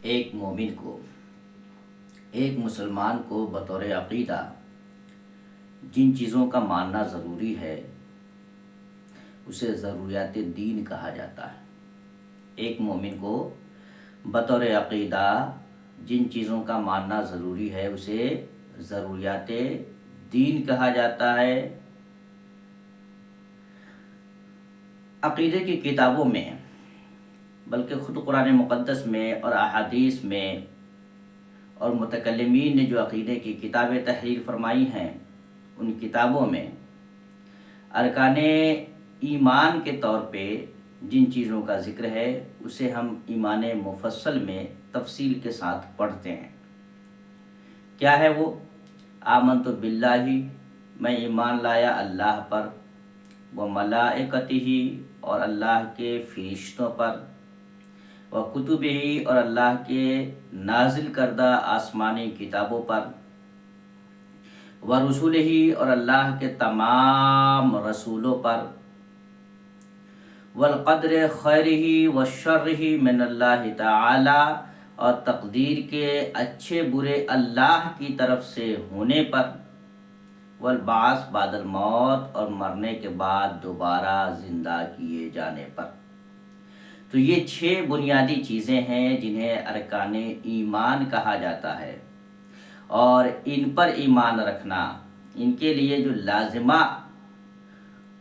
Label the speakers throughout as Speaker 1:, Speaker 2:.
Speaker 1: ایک مومن کو، ایک مسلمان کو بطور عقیدہ جن چیزوں کا ماننا ضروری ہے اسے ضروریات دین کہا جاتا ہے۔ ایک مومن کو بطور عقیدہ جن چیزوں کا ماننا ضروری ہے اسے ضروریات دین کہا جاتا ہے۔ عقیدے کی کتابوں میں، بلکہ خود قرآن مقدس میں اور احادیث میں اور متکلمین نے جو عقیدے کی کتابیں تحریر فرمائی ہیں، ان کتابوں میں ارکان ایمان کے طور پہ جن چیزوں کا ذکر ہے اسے ہم ایمان مفصل میں تفصیل کے ساتھ پڑھتے ہیں۔ کیا ہے وہ؟ آمنت باللہ، میں ایمان لایا اللہ پر، و ملائکتہ، اور اللہ کے فرشتوں پر، و کتبہ، اور اللہ کے نازل کردہ آسمانی کتابوں پر، و رسولہ، اور اللہ کے تمام رسولوں پر، والقدر خیرہ و شرہ من اللہ تعالی، اور تقدیر کے اچھے برے اللہ کی طرف سے ہونے پر، والبعث بعد الموت، اور مرنے کے بعد دوبارہ زندہ کیے جانے پر۔ تو یہ 6 بنیادی چیزیں ہیں جنہیں ارکان ایمان کہا جاتا ہے، اور ان پر ایمان رکھنا، ان کے لیے جو لازمہ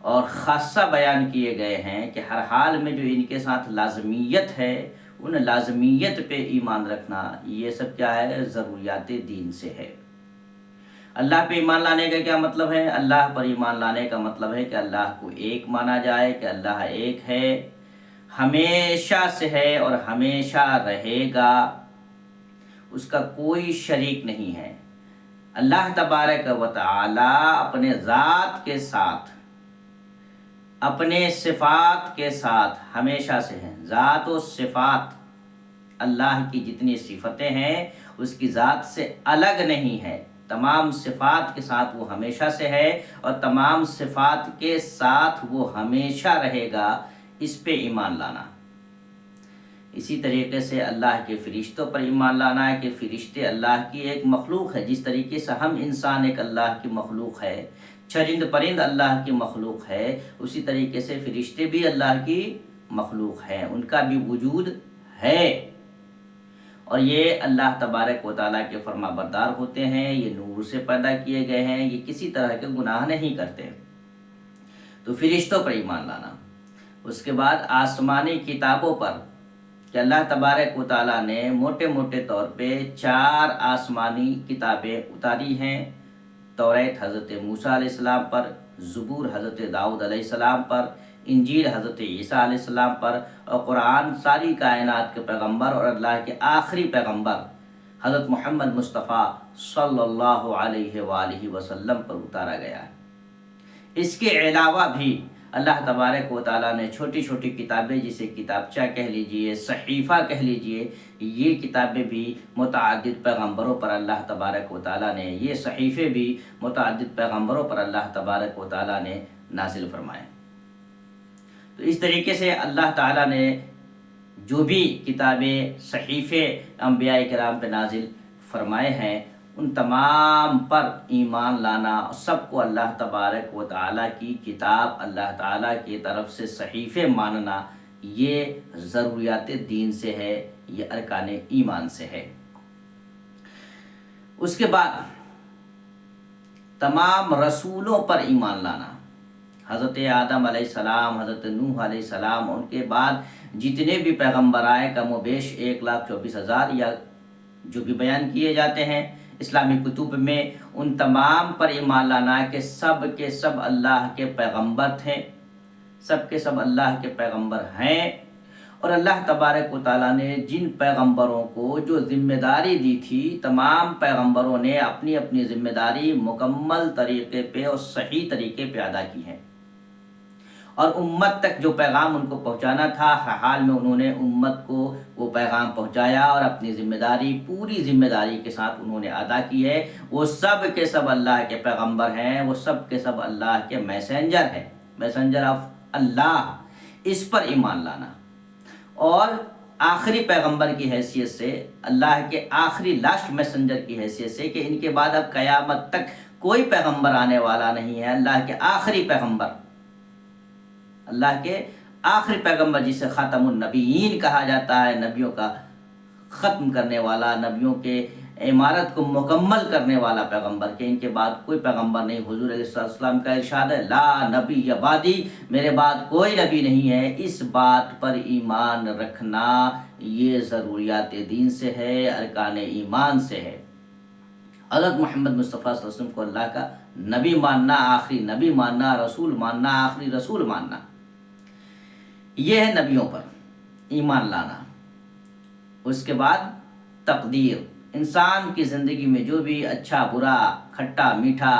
Speaker 1: اور خاصہ بیان کیے گئے ہیں کہ ہر حال میں جو ان کے ساتھ لازمیت ہے، ان لازمیت پہ ایمان رکھنا، یہ سب کیا ہے؟ ضروریات دین سے ہے۔ اللہ پہ ایمان لانے کا کیا مطلب ہے؟ اللہ پر ایمان لانے کا مطلب ہے کہ اللہ کو ایک مانا جائے، کہ اللہ ایک ہے، ہمیشہ سے ہے اور ہمیشہ رہے گا، اس کا کوئی شریک نہیں ہے۔ اللہ تبارک و تعالی اپنے ذات کے ساتھ، اپنے صفات کے ساتھ ہمیشہ سے ہیں۔ ذات و صفات، اللہ کی جتنی صفتیں ہیں اس کی ذات سے الگ نہیں ہے، تمام صفات کے ساتھ وہ ہمیشہ سے ہے، اور تمام صفات کے ساتھ وہ ہمیشہ رہے گا، اس پہ ایمان لانا۔ اسی طریقے سے اللہ کے فرشتوں پر ایمان لانا ہے کہ فرشتے اللہ کی ایک مخلوق ہے، جس طریقے سے ہم انسان ایک اللہ کی مخلوق ہے، چرند پرند اللہ کی مخلوق ہے، اسی طریقے سے فرشتے بھی اللہ کی مخلوق ہیں، ان کا بھی وجود ہے، اور یہ اللہ تبارک و تعالیٰ کے فرما بردار ہوتے ہیں، یہ نور سے پیدا کیے گئے ہیں، یہ کسی طرح کے گناہ نہیں کرتے۔ تو فرشتوں پر ایمان لانا، اس کے بعد آسمانی کتابوں پر، کہ اللہ تبارک و تعالیٰ نے موٹے موٹے طور پہ 4 آسمانی کتابیں اتاری ہیں۔ توریت حضرت موسیٰ علیہ السلام پر، زبور حضرت داؤد علیہ السلام پر، انجیل حضرت عیسیٰ علیہ السلام پر، اور قرآن ساری کائنات کے پیغمبر اور اللہ کے آخری پیغمبر حضرت محمد مصطفیٰ صلی اللہ علیہ وآلہ وسلم پر اتارا گیا ہے۔ اس کے علاوہ بھی اللہ تبارک و تعالیٰ نے چھوٹی چھوٹی کتابیں، جسے کتابچہ کہہ لیجئے، صحیفہ کہہ لیجئے، یہ کتابیں بھی متعدد پیغمبروں پر اللہ تبارک و تعالیٰ نے، یہ صحیفے بھی متعدد پیغمبروں پر اللہ تبارک و تعالیٰ نے نازل فرمائے۔ تو اس طریقے سے اللہ تعالیٰ نے جو بھی کتابیں، صحیفے انبیاء کرام پہ نازل فرمائے ہیں، ان تمام پر ایمان لانا، سب کو اللہ تبارک و تعالیٰ کی کتاب، اللہ تعالیٰ کی طرف سے صحیفے ماننا، یہ ضروریات دین سے ہے، یہ ارکان ایمان سے ہے۔ اس کے بعد تمام رسولوں پر ایمان لانا، حضرت آدم علیہ السلام، حضرت نوح علیہ السلام، ان کے بعد جتنے بھی پیغمبر آئے، کم و بیش 1,24,000 یا جو بھی بیان کیے جاتے ہیں اسلامی کتب میں، ان تمام پر ایمان لانا ہے کہ سب کے سب اللہ کے پیغمبر تھے، سب کے سب اللہ کے پیغمبر ہیں، اور اللہ تبارک و تعالیٰ نے جن پیغمبروں کو جو ذمہ داری دی تھی، تمام پیغمبروں نے اپنی اپنی ذمہ داری مکمل طریقے پہ اور صحیح طریقے پہ ادا کی ہے، اور امت تک جو پیغام ان کو پہنچانا تھا، ہر حال میں انہوں نے امت کو وہ پیغام پہنچایا، اور اپنی ذمہ داری پوری ذمہ داری کے ساتھ انہوں نے ادا کی ہے۔ وہ سب کے سب اللہ کے پیغمبر ہیں، وہ سب کے سب اللہ کے میسنجر ہیں، میسنجر آف اللہ، اس پر ایمان لانا۔ اور آخری پیغمبر کی حیثیت سے، اللہ کے آخری لاسٹ میسنجر کی حیثیت سے، کہ ان کے بعد اب قیامت تک کوئی پیغمبر آنے والا نہیں ہے، اللہ کے آخری پیغمبر، اللہ کے آخری پیغمبر جسے خاتم النبیین کہا جاتا ہے، نبیوں کا ختم کرنے والا، نبیوں کے عمارت کو مکمل کرنے والا پیغمبر، کہ ان کے بعد کوئی پیغمبر نہیں۔ حضور علیہ السلام کا ارشاد ہے لا نبی بعدی، میرے بعد کوئی نبی نہیں ہے۔ اس بات پر ایمان رکھنا یہ ضروریات دین سے ہے، ارکان ایمان سے ہے۔ حضرت محمد مصطفیٰ صلی اللہ علیہ وسلم کو اللہ کا نبی ماننا، آخری نبی ماننا، رسول ماننا، آخری رسول ماننا، یہ ہے نبیوں پر ایمان لانا۔ اس کے بعد تقدیر، انسان کی زندگی میں جو بھی اچھا برا، کھٹا میٹھا،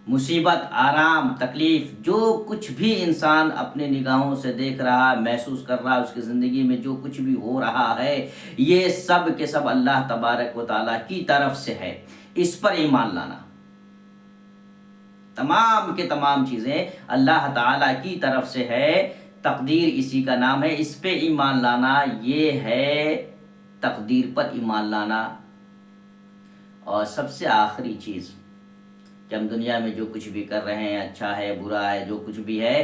Speaker 1: مصیبت آرام تکلیف، جو کچھ بھی انسان اپنی نگاہوں سے دیکھ رہا، محسوس کر رہا، اس کی زندگی میں جو کچھ بھی ہو رہا ہے، یہ سب کے سب اللہ تبارک و تعالیٰ کی طرف سے ہے۔ اس پر ایمان لانا، تمام کے تمام چیزیں اللہ تعالیٰ کی طرف سے ہے، تقدیر اسی کا نام ہے۔ اس پہ ایمان لانا یہ ہے تقدیر پر ایمان لانا۔ اور سب سے آخری چیز کہ ہم دنیا میں جو کچھ بھی کر رہے ہیں، اچھا ہے برا ہے، جو کچھ بھی ہے،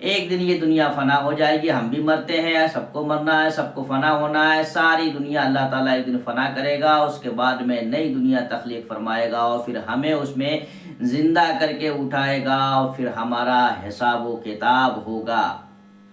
Speaker 1: ایک دن یہ دنیا فنا ہو جائے گی، ہم بھی مرتے ہیں، سب کو مرنا ہے، سب کو فنا ہونا ہے، ساری دنیا اللہ تعالیٰ ایک دن فنا کرے گا، اس کے بعد میں نئی دنیا تخلیق فرمائے گا، اور پھر ہمیں اس میں زندہ کر کے اٹھائے گا، اور پھر ہمارا حساب و کتاب ہوگا۔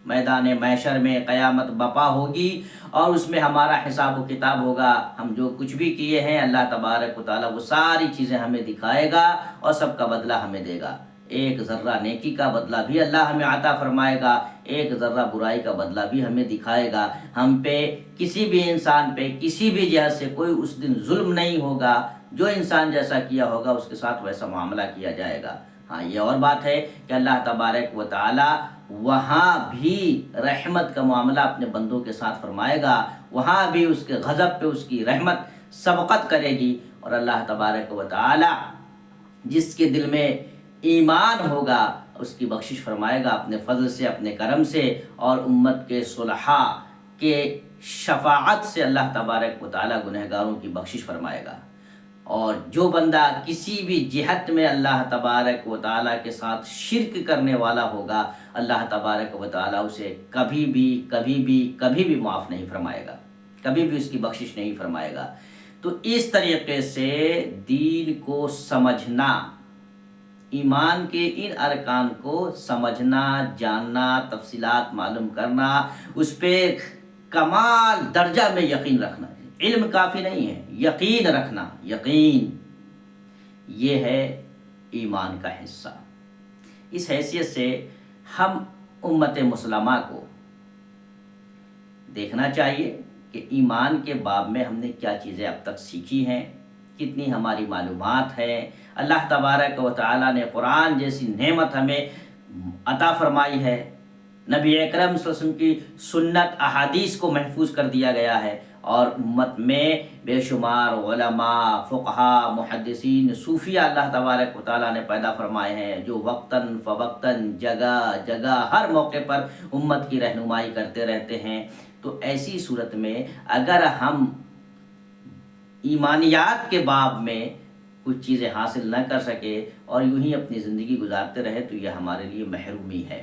Speaker 1: میدان محشر میں قیامت بپا ہوگی، اور اس میں ہمارا حساب و کتاب ہوگا۔ ہم جو کچھ بھی کیے ہیں اللہ تبارک و تعالیٰ وہ ساری چیزیں ہمیں دکھائے گا، اور سب کا بدلہ ہمیں دے گا۔ ایک ذرہ نیکی کا بدلہ بھی اللہ ہمیں عطا فرمائے گا، ایک ذرہ برائی کا بدلہ بھی ہمیں دکھائے گا۔ ہم پہ کسی بھی انسان پہ کسی بھی جہت سے کوئی اس دن ظلم نہیں ہوگا، جو انسان جیسا کیا ہوگا اس کے ساتھ ویسا معاملہ کیا جائے گا۔ ہاں، یہ اور بات ہے کہ اللہ تبارک و تعالیٰ وہاں بھی رحمت کا معاملہ اپنے بندوں کے ساتھ فرمائے گا، وہاں بھی اس کے غضب پہ اس کی رحمت سبقت کرے گی، اور اللہ تبارک و تعالیٰ جس کے دل میں ایمان ہوگا اس کی بخشش فرمائے گا اپنے فضل سے، اپنے کرم سے، اور امت کے صلحاء کے شفاعت سے اللہ تبارک و تعالیٰ گنہگاروں کی بخشش فرمائے گا۔ اور جو بندہ کسی بھی جہت میں اللہ تبارک و تعالیٰ کے ساتھ شرک کرنے والا ہوگا، اللہ تبارک و تعالیٰ اسے کبھی بھی معاف نہیں فرمائے گا، کبھی بھی اس کی بخشش نہیں فرمائے گا۔ تو اس طریقے سے دین کو سمجھنا، ایمان کے ان ارکان کو سمجھنا، جاننا، تفصیلات معلوم کرنا، اس پہ کمال درجہ میں یقین رکھنا، علم کافی نہیں ہے، یقین رکھنا، یقین یہ ہے ایمان کا حصہ۔ اس حیثیت سے ہم امت مسلمہ کو دیکھنا چاہیے کہ ایمان کے باب میں ہم نے کیا چیزیں اب تک سیکھی ہیں، کتنی ہماری معلومات ہیں۔ اللہ تبارک و تعالیٰ نے قرآن جیسی نعمت ہمیں عطا فرمائی ہے، نبی اکرم صلی اللہ علیہ وسلم کی سنت احادیث کو محفوظ کر دیا گیا ہے، اور امت میں بے شمار علماء، فقہاء، محدثین، صوفیاء اللہ تبارک و تعالیٰ نے پیدا فرمائے ہیں، جو وقتاً فوقتاً جگہ جگہ ہر موقع پر امت کی رہنمائی کرتے رہتے ہیں۔ تو ایسی صورت میں اگر ہم ایمانیات کے باب میں کچھ چیزیں حاصل نہ کر سکے اور یوں ہی اپنی زندگی گزارتے رہے تو یہ ہمارے لیے محرومی ہے۔